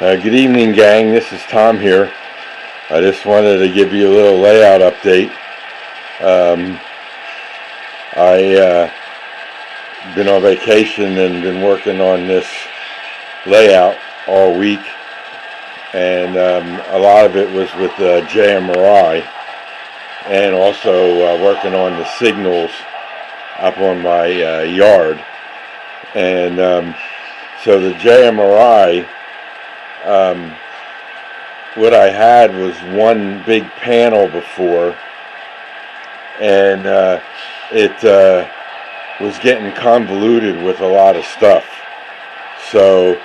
Good evening, gang. This is Tom here. I just wanted to give you a little layout update. I been on vacation and been working on this layout all week, and a lot of it was with JMRI, and also working on the signals up on my yard. And so the JMRI, what I had was one big panel before, and it was getting convoluted with a lot of stuff. So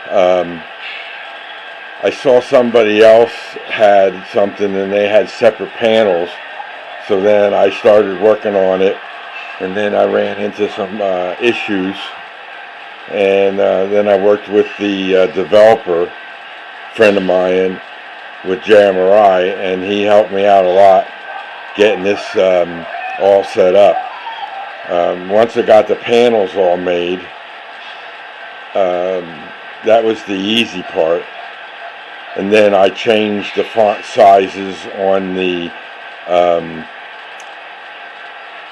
I saw somebody else had something and they had separate panels, so then I started working on it, and then I ran into some issues, and then I worked with the developer friend of mine with JMRI, and he helped me out a lot getting this all set up. Once I got the panels all made, that was the easy part, and then I changed the font sizes on the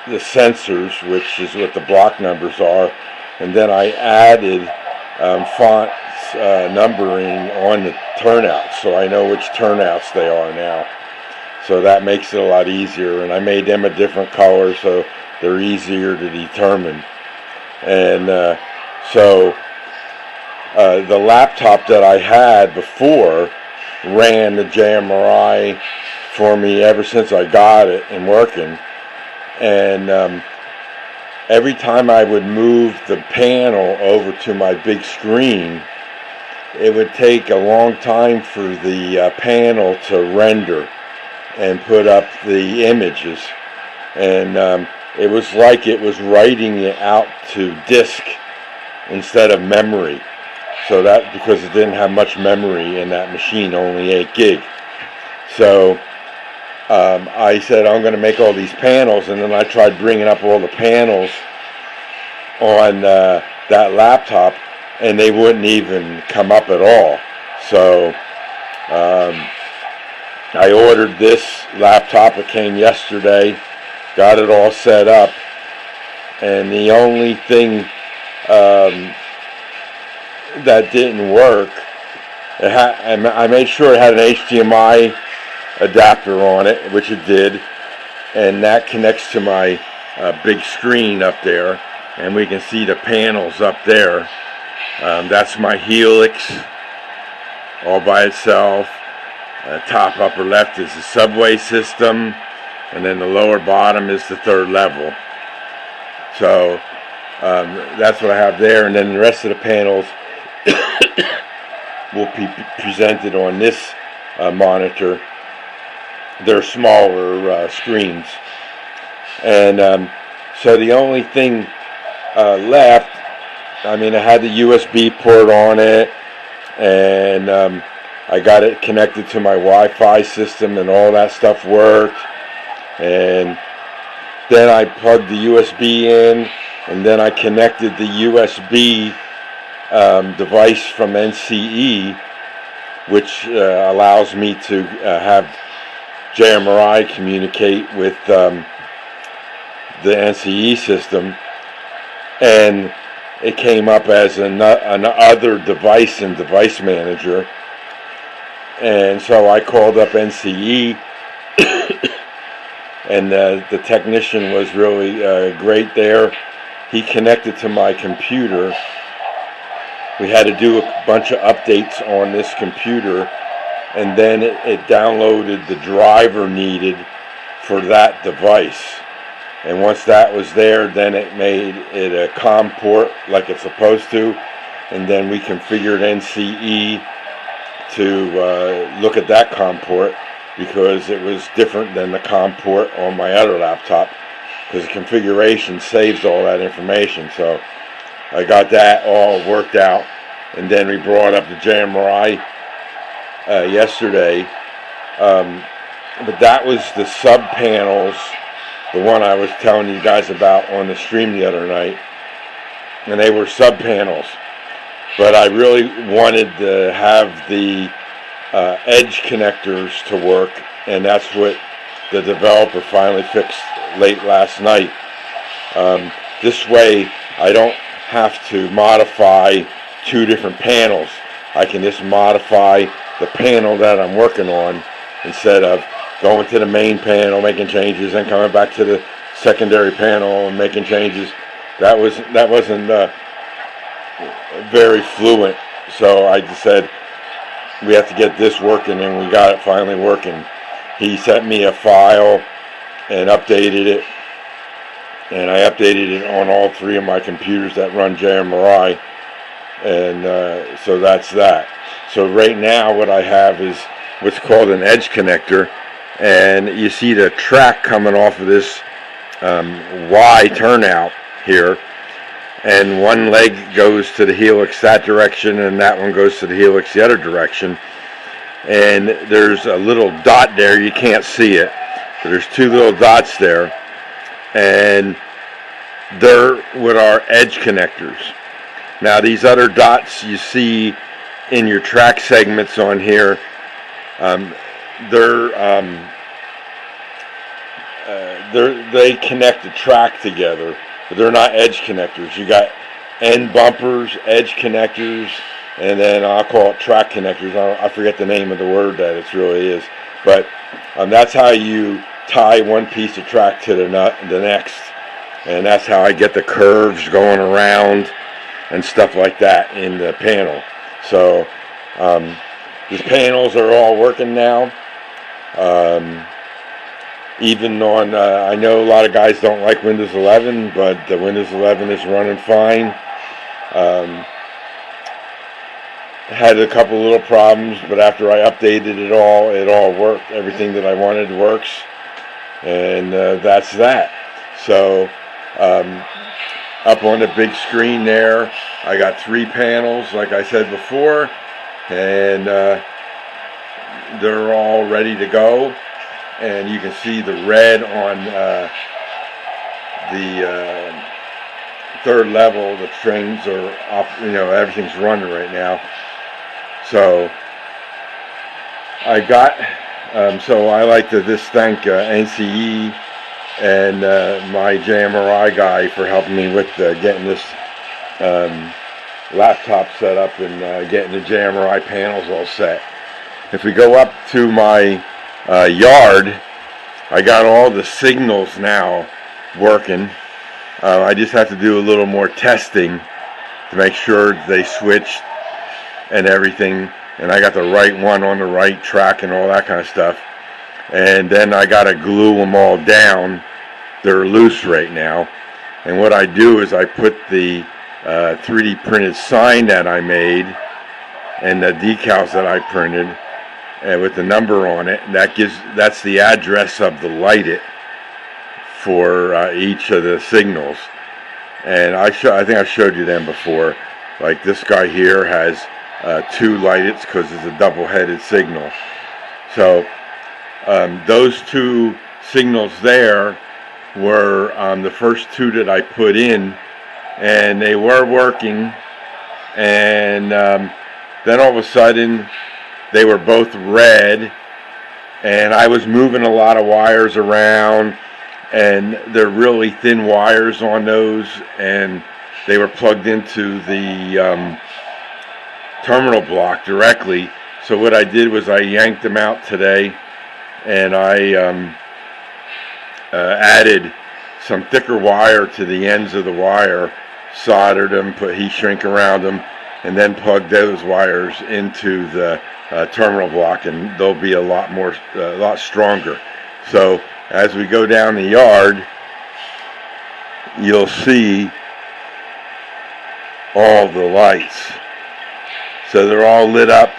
sensors, which is what the block numbers are, and then I added font numbering on the turnouts, so I know which turnouts they are now. So that makes it a lot easier, and I made them a different color so they're easier to determine. And so the laptop that I had before ran the JMRI for me ever since I got it and working. And every time I would move the panel over to my big screen, it would take a long time for the panel to render and put up the images. And it was like it was writing it out to disk instead of memory. So that, because it didn't have much memory in that machine, only 8 gig. So I said, I'm going to make all these panels, and then I tried bringing up all the panels on that laptop, and they wouldn't even come up at all. So I ordered this laptop. It came yesterday, got it all set up, and the only thing that didn't work, I made sure it had an HDMI adapter on it, which it did, and that connects to my big screen up there, and we can see the panels up there. That's my Helix all by itself. Top upper left is the subway system, and then the lower bottom is the third level. So that's what I have there, and then the rest of the panels will be presented on this monitor. They're smaller screens, and so the only thing left, I mean, I had the USB port on it, and I got it connected to my Wi-Fi system, and all that stuff worked. And then I plugged the USB in, and then I connected the USB device from NCE, which allows me to have JMRI communicate with the NCE system, and it came up as another device in Device Manager. And so I called up NCE, and the technician was really great there. He connected to my computer. We had to do a bunch of updates on this computer, and then it downloaded the driver needed for that device. And once that was there, then it made it a COM port like it's supposed to, and then we configured NCE to look at that COM port, because it was different than the COM port on my other laptop, because the configuration saves all that information. So I got that all worked out, and then we brought up the JMRI yesterday. But that was the sub panels, the one I was telling you guys about on the stream the other night, and they were sub panels. but I really wanted to have the edge connectors to work, and that's what the developer finally fixed late last night. This way I don't have to modify two different panels. I can just modify the panel that I'm working on instead of going to the main panel, making changes, and coming back to the secondary panel and making changes. That wasn't very fluent, so I just said we have to get this working, and we got it finally working. He sent me a file and updated it, and I updated it on all three of my computers that run JMRI, and so that's that. So right now what I have is what's called an edge connector, and you see the track coming off of this Y turnout here, and one leg goes to the helix that direction, and that one goes to the helix the other direction. And there's a little dot there, you can't see it, but there's two little dots there, and they're what are edge connectors. Now these other dots you see in your track segments on here, they connect the track together, but they're not edge connectors. You got end bumpers, edge connectors, and then I'll call it track connectors. I forget the name of the word that it really is, but that's how you tie one piece of track to the next, and that's how I get the curves going around and stuff like that in the panel. So these panels are all working now. Even on, I know a lot of guys don't like Windows 11, but the Windows 11 is running fine. Had a couple little problems, but after I updated it all worked. Everything that I wanted works, and that's that. So up on the big screen there, I got three panels, like I said before, and they're all ready to go. And you can see the red on the third level. The trains are off, everything's running right now. So I got, so I like to just thank NCE and my JMRI guy for helping me with getting this laptop set up and getting the JMRI panels all set. If we go up to my yard, I got all the signals now working. I just have to do a little more testing to make sure they switched and everything, and I got the right one on the right track and all that kind of stuff. And then I got to glue them all down. They're loose right now, and what I do is I put the 3D printed sign that I made and the decals that I printed with the number on it, and that's the address of the light it for each of the signals. And I think I showed you them before. Like this guy here has two light-its because it's a double-headed signal. So those two signals there were the first two that I put in, and they were working, and then all of a sudden they were both red, and I was moving a lot of wires around, and they're really thin wires on those, and they were plugged into the terminal block directly. So what I did was I yanked them out today, and I added some thicker wire to the ends of the wire, soldered them, put heat shrink around them, and then plugged those wires into the terminal block, and they'll be a lot stronger. So as we go down the yard, you'll see all the lights. So they're all lit up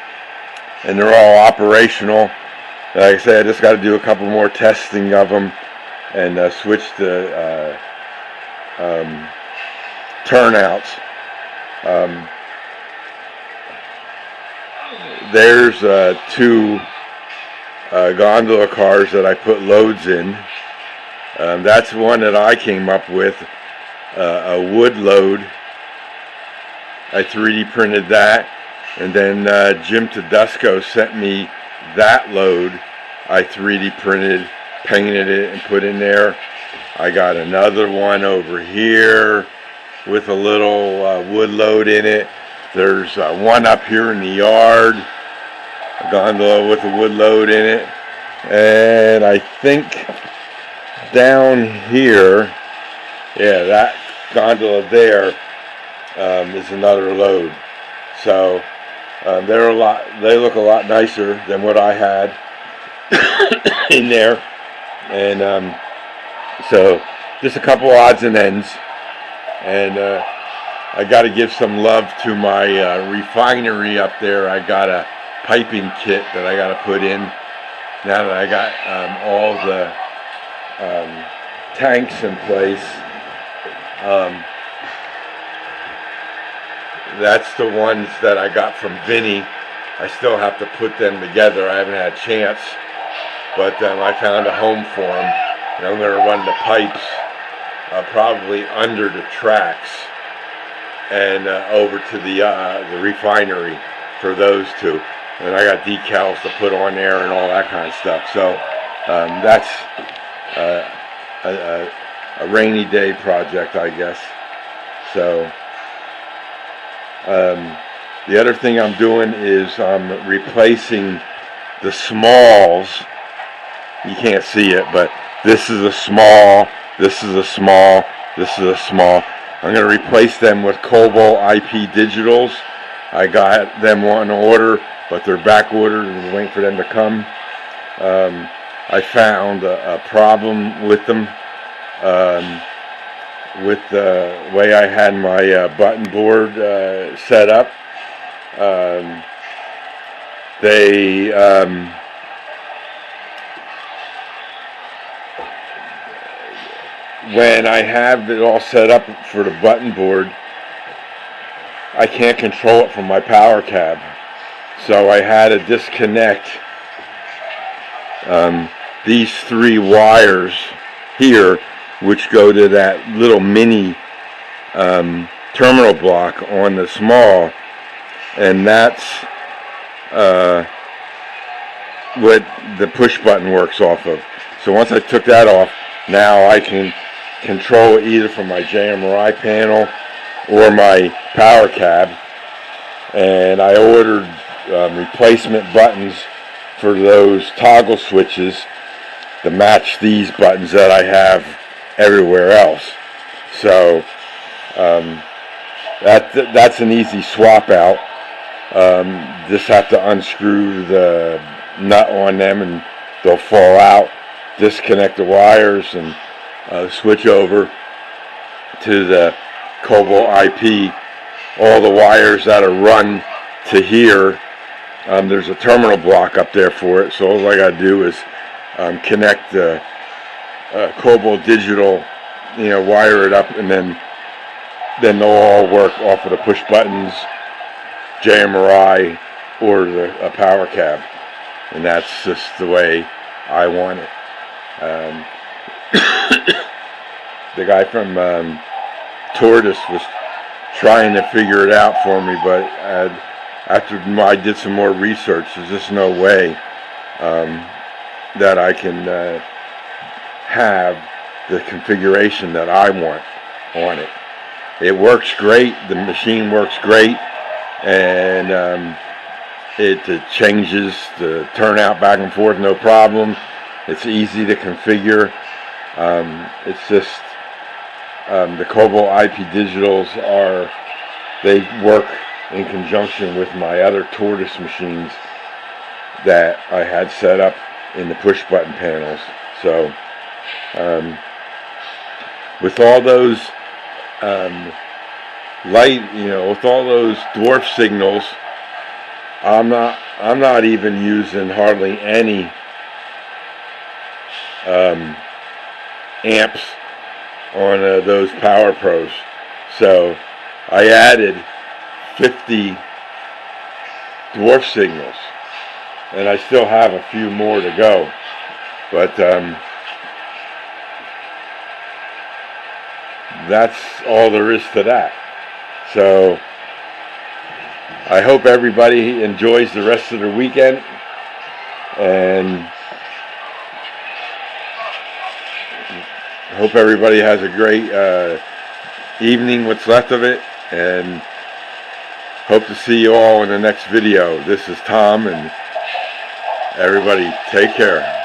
and they're all operational. Like I said, I just got to do a couple more testing of them and switch the turnouts. There's two gondola cars that I put loads in. That's one that I came up with, a wood load, I 3D printed that, and then Jim Tedesco sent me that load. I 3D printed, painted it, and put in there. I got another one over here with a little wood load in it. There's one up here in the yard, a gondola with a wood load in it. And I think down here, yeah, that gondola there is another load. So they look a lot nicer than what I had in there. And so just a couple odds and ends. And I got to give some love to my refinery up there. I got a piping kit that I got to put in now that I got all the tanks in place. That's the ones that I got from Vinny. I still have to put them together. I haven't had a chance, but I found a home for them, and I'm going to run the pipes probably under the tracks and over to the refinery for those two. And I got decals to put on there and all that kind of stuff. So that's a rainy day project, I guess. So the other thing I'm doing is I'm replacing the smalls. You can't see it, but this is a small, this is a small, this is a small. I'm going to replace them with Cobalt IP digitals. I got them on order, but they're back ordered and waiting for them to come. I found a problem with them with the way I had my button board set up. When I have it all set up for the button board, I can't control it from my power cab. So I had to disconnect these 3 wires here, which go to that little mini terminal block on the small, and that's what the push button works off of. So once I took that off, now I can control it either from my JMRI panel or my power cab. And I ordered replacement buttons for those toggle switches to match these buttons that I have everywhere else. So that's an easy swap out. Just have to unscrew the nut on them and they'll fall out. Disconnect the wires and switch over to the Cobalt IP. All the wires that are run to here, there's a terminal block up there for it, so all I got to do is connect the Cobalt digital, wire it up, and then they'll all work off of the push buttons, JMRI, or the power cab, and that's just the way I want it. The guy from Tortoise was trying to figure it out for me, but after I did some more research, there's just no way that I can have the configuration that I want on it. It works great, the machine works great, and it changes the turnout back and forth, no problem. It's easy to configure. It's just the Cobalt IP digitals they work in conjunction with my other Tortoise machines that I had set up in the push button panels. So with all those with all those dwarf signals, I'm not even using hardly any amps on those Power Pros. So I added 50 dwarf signals, and I still have a few more to go, but that's all there is to that. So I hope everybody enjoys the rest of their weekend, and hope everybody has a great evening, what's left of it, and hope to see you all in the next video. This is Tom, and everybody take care.